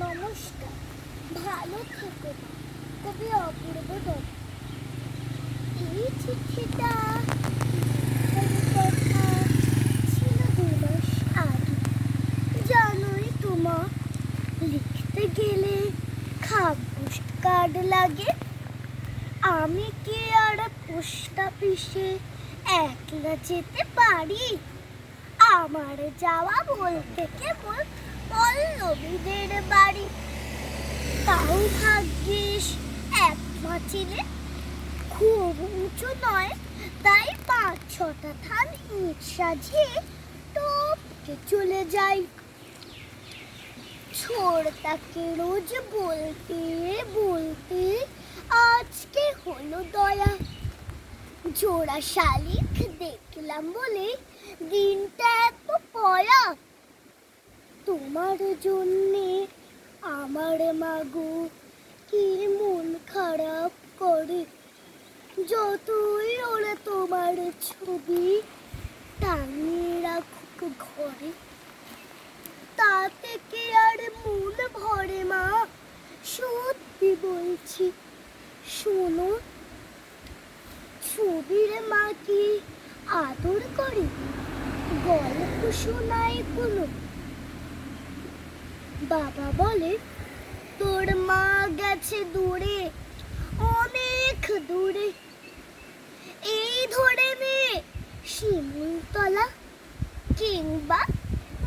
নমস্কার, ভালো থেকো। কবি অপূর্ব দত্ত। এই চিঠিটা কথা ছিল 2 মাস আগে। জানোই তোমা, লিখতে গেলে পোস্ট কার্ড লাগে। আমি কি আর পোস্ট অফিসে একলা যেতে পারি? আমার যাওয়া বলতে কেবল পল্লবীদের বাড়ি। তাও ভাগ্যিস এক পাঁচিলে, খুব উঁচু নয়, তাই 5-6টা থান ইট সাজিয়ে টপকে চলে যাই। ছোড়টাকে রোজ বলতে বলতে আজকে হলো দয়া। জোড়া শালিক দেখলাম বলে দিনটা এত পয়া। তোমার জন্যে আমার মাগো কি মন খারাপ করে। যতই ওরা তোমার ছবি টাঙিয়ে রাখুক ঘরে, তাতে কি আর মন ভরে মা? সত্যি বলছি, শোনো, ছবির মা কি আদর করে? গল্প শোনায় কোনো? বাবা বলে তোর মা গেছে দূরে, অনেক দূরে, এই ধরে নে শিমুলতলা কিংবা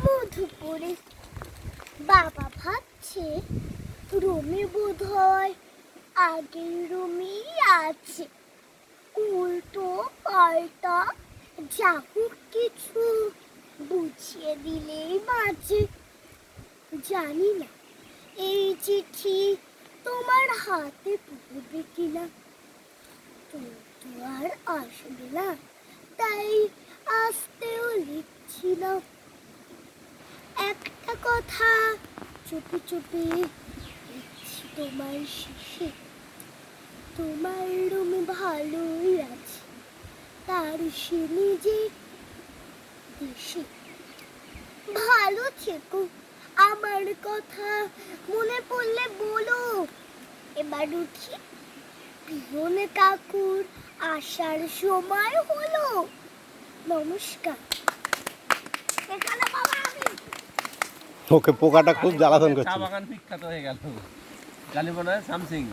মধুপুরে। বাবা ভাবছে রুমে বোধ হয় আগের রুমই আছে। উল্টো পাল্টা যা হোক কিছু বুঝিয়ে দিলেই বাঁচে। জানি না এই চিঠি তোমার হাতে পড়বে কিনা। তো আর আসবে না, তাই আসতেও লিখছি না। একটা কথা চুপি চুপি লিখছি তোমার শেষে। তোমার রুমে ভালোই আছে, তার সে নিজে দেশে। ভালো থেকো, আমার কথা মনে পড়লে বলো। এবার উঠি, পিয়ন কাকুর আসার সময় হলো। নমস্কার। ওকে পোকাটা খুব জ্বালাতন করছে। চা বাগান বিখ্যাত হয়ে গেল, গালিবনের সামসিং।